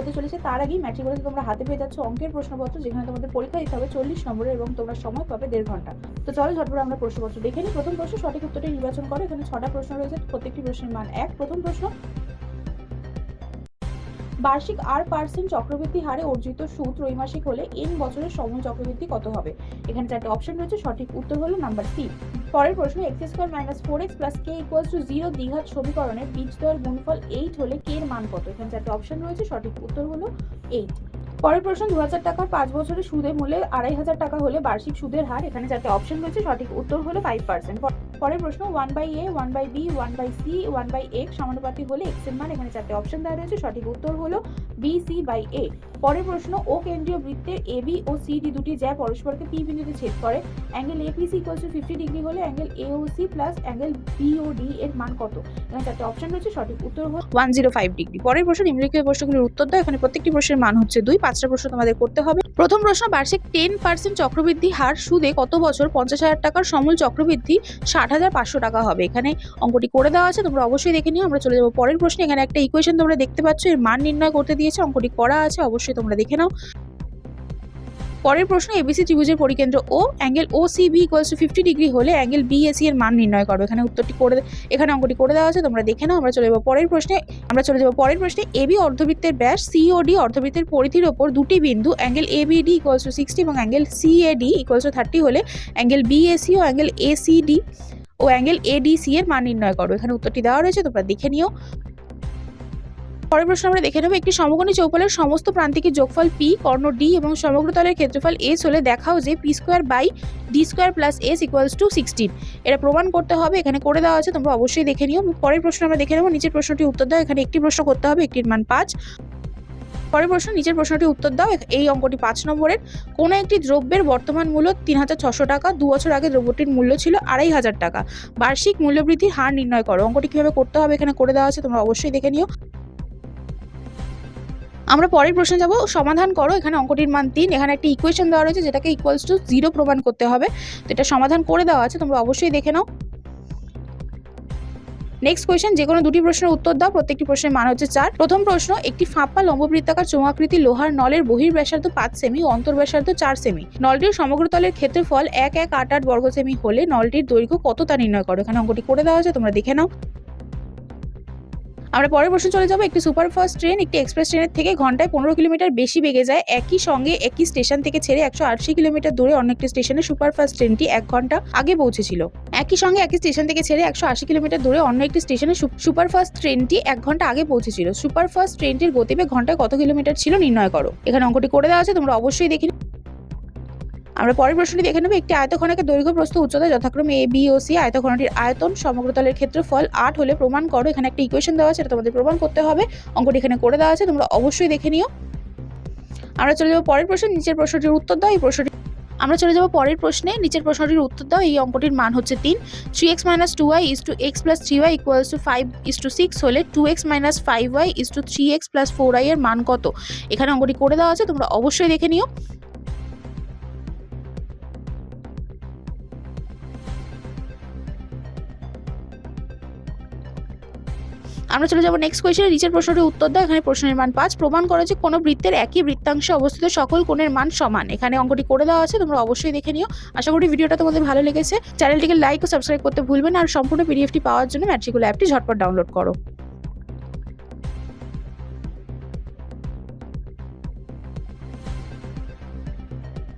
হতে চলেছে। তার আগেই ম্যাট্রিকুলাসে তোমরা হাতে পেয়ে যাচ্ছ অঙ্কের প্রশ্নপত্র, যেখানে তোমাদের পরীক্ষা দিতে হবে 40 নম্বরের এবং তোমরা সময় পাবে 1.5 ঘন্টা। তো চলো ঝটপট আমরা প্রশ্নপত্র দেখে নিই। প্রথম প্রশ্ন, সঠিক উত্তরটি নির্বাচন করো। এখানে 6টা প্রশ্ন রয়েছে, প্রত্যেকটি প্রশ্নের মান 1। প্রথম প্রশ্ন, বার্ষিক R% চক্রবৃদ্ধি হারে অর্জিত সুদ ত্রৈমাসিক হলে n বছরের সময় চক্রবৃদ্ধি কত হবে? এখানে 4টে অপশন রয়েছে, সঠিক উত্তর হলো নাম্বার সি। পরের প্রশ্ন, x² - 4x + k = 0 দ্বিঘাত সমীকরণের বীজদ্বয়ের গুণফল 8 হলে k এর মান কত? এখানে 4টে অপশন রয়েছে, সঠিক উত্তর হলো 8। পরের প্রশ্ন, 2000 টাকার 5 বছরের সুদে মূল্যে 2500 টাকা হলে বার্ষিক সুদের হার? এখানে 4টে অপশন রয়েছে, সঠিক উত্তর হলো 5%। পরের প্রশ্ন, 1/a 1/b 1/c 1/x সমানুপাতিক হলে x এর মান? এখানে 4টে অপশন দেওয়া রয়েছে, সঠিক উত্তর হলো bc/a। পরের প্রশ্ন, ও কেন্দ্রীয় বৃত্তের ab ও cd দুটি যা পরস্পরকে p বিন্দুতে ছেদ করে অ্যাঙ্গেল apc = 50 ডিগ্রি হলে angle aoc plus angle bod এর মান কত? এখানে 4টে অপশন রয়েছে, সঠিক উত্তর হলো 105 ডিগ্রি। পরের প্রশ্ন, নিম্নলিখিত প্রশ্নগুলোর উত্তর দাও। এখানে প্রত্যেকটি প্রশ্নের মান হচ্ছে 2। 5টা প্রশ্ন তোমাদের করতে হবে। প্রথম প্রশ্ন, বার্ষিক 10% চক্রবৃদ্ধি হার সুদে কত বছর 50,000 টাকার সমূল চক্রবৃদ্ধি 60,500 টাকা হবে? এখানে অঙ্কটি করে দেওয়া আছে, তোমরা অবশ্যই দেখে নিও। আমরা চলে যাবো পরের প্রশ্নে। এখানে একটা ইকুয়েশন তোমরা দেখতে পাচ্ছ, এর মান নির্ণয় করতে দিয়েছে, অঙ্কটি করা আছে, অবশ্যই তোমরা দেখে নাও। পরের প্রশ্ন, এবিসি ত্রিভুজের পরিকেন্দ্র ও অ্যাঙ্গেল OCB = 50 ডিগ্রি হলে অ্যাঙ্গেল BAC এর মান নির্ণয় করো। এখানে অঙ্কটি করে দেওয়া আছে, তোমরা দেখে নাও। আমরা চলে যাবো পরের প্রশ্নে। AB অর্ধবৃত্তের ব্যাস, COD অর্ধবৃত্তের পরিধির ওপর দুটি বিন্দু অ্যাঙ্গেল ABD = 60 এবং অ্যাঙ্গেল CAD = 30 হলে অ্যাঙ্গেল BAC ও অ্যাঙ্গেল ACD ও অ্যাঙ্গেল ADC এর মান নির্ণয় করো। এখানে উত্তরটি দেওয়া রয়েছে, তোমরা দেখে নিও। পরের প্রশ্ন আমরা দেখে নেব, একটি সমকোণী চৌপলের সমস্ত প্রান্তিকের যোগফল p, কর্ণ d এবং সমগ্র তলের ক্ষেত্রফল s হলে দেখাও যে p² + d² + s = 16। এটা প্রমাণ করতে হবে, এখানে করে দেওয়া আছে, তোমরা অবশ্যই দেখে নিও। পরের প্রশ্ন আমরা দেখে নেব, নিচের প্রশ্নটির উত্তর দাও। এখানে একটি প্রশ্ন করতে হবে, একটির মান 5। পরের প্রশ্ন, নিচের প্রশ্নটির উত্তর দাও। এই অঙ্কটি 5 নম্বরের। কোন একটি দ্রব্যের বর্তমান মূল্য 3600 টাকা, 2 বছর আগে দ্রব্যটির মূল্য ছিল 2500 টাকা, বার্ষিক মূল্যবৃদ্ধির হার নির্ণয় করো। অঙ্কটি কিভাবে করতে হবে এখানে করে দেওয়া আছে, তোমরা অবশ্যই দেখে নিও। আমরা পরের প্রশ্নে যাব, সমাধান করো। এখানে অঙ্কটির মান 3। এখানে একটা ইকুয়েশন দেওয়া রয়েছে, যেটাকে = 0 প্রমাণ করতে হবে। তো এটা সমাধান করে দেওয়া আছে, তোমরা অবশ্যই দেখে নাও। নেক্সট কোয়েশ্চেন, যে কোনো দুটি প্রশ্নের উত্তর দাও। প্রত্যেকটি প্রশ্নের মান হচ্ছে 4। প্রথম প্রশ্ন, একটি ফাঁপা লম্ববৃত্তাকার চৌআকৃতি লোহার নলের বহির্ব্যাসার্ধ 5 সেমি ও অন্তর্ব্যাসার্ধ 4 সেমি। নলটির সমগ্র তলের ক্ষেত্রফল 1188 বর্গ সেমি হলে নলটির দৈর্ঘ্য কত তা নির্ণয় করো। এখানে অঙ্কটি করে দেওয়া আছে, তোমরা দেখে নাও। আমরা পরের প্রশ্ন চলে যাব, একটি সুপারফাস্ট ট্রেন একটি এক্সপ্রেস ট্রেনের থেকে ঘন্টায় 15 কিলোমিটার বেশি বেগে যায়। একই সঙ্গে একই স্টেশন থেকে ছেড়ে 180 কিলোমিটার দূরে অন্য একটি স্টেশনে সুপারফাস্ট ট্রেনটি 1 ঘন্টা আগে পৌঁছেছিল। একই সঙ্গে একই স্টেশন থেকে ছেড়ে 180 কিলোমিটার দূরে অন্য একটি স্টেশনে সুপারফাস্ট ট্রেনটি 1 ঘন্টা আগে পৌঁছেছিল। সুপারফাস্ট ট্রেনটির গতিবেগ ঘন্টায় কত কিলোমিটার ছিল নির্ণয় করো। এখানে অঙ্কটি করে দেওয়া আছে, তোমরা অবশ্যই দেখে। আমরা পরের প্রশ্নটি দেখে নেব, একটি আয়তঘনকের দৈর্ঘ্য প্রস্থ উচ্চতা যথাক্রমে a b ও c, আয়তঘনটির আয়তন সমগ্র তলের ক্ষেত্রফল 8 হলে প্রমাণ করো। এখানে একটা ইকুয়েশন দেওয়া আছে, এটা তোমাদের প্রমাণ করতে হবে। অঙ্কটি এখানে করে দেওয়া আছে, তোমরা অবশ্যই দেখে নিও। আমরা চলে যাব পরের প্রশ্নে, নিচের প্রশ্নটির উত্তর দাও। আমরা চলে যাব পরের প্রশ্নে, নিচের প্রশ্নটির উত্তর দাও। এই অঙ্কটির মান হচ্ছে 3। 3x - 2y = x + 3y = 5:6 হলে 2x - 5y = 3x + 4y এর মান কত? এখানে অঙ্কটি করে দেওয়া আছে, তোমরা অবশ্যই দেখে নিও। আমরা চলে যাব নেক্সট কোয়েশ্চেনে, নিচের প্রশ্নটির উত্তর দাও। এখানে প্রশ্নের মান 5। প্রমাণ করো যে কোনো বৃত্তের একই বৃত্তাংশে অবস্থিত সকল কোণের মান সমান। এখানে অঙ্কটি করে দেওয়া আছে, তোমরা অবশ্যই দেখে নিও। আশা করি ভিডিওটা তোমাদের ভালো লেগেছে। চ্যানেলটিকে লাইক ও সাবস্ক্রাইব করতে ভুলবে না। আর সম্পূর্ণ পিডিএফটি পাওয়ার জন্য ম্যাট্রিকুলার অ্যাপটি ঝটপট ডাউনলোড করো।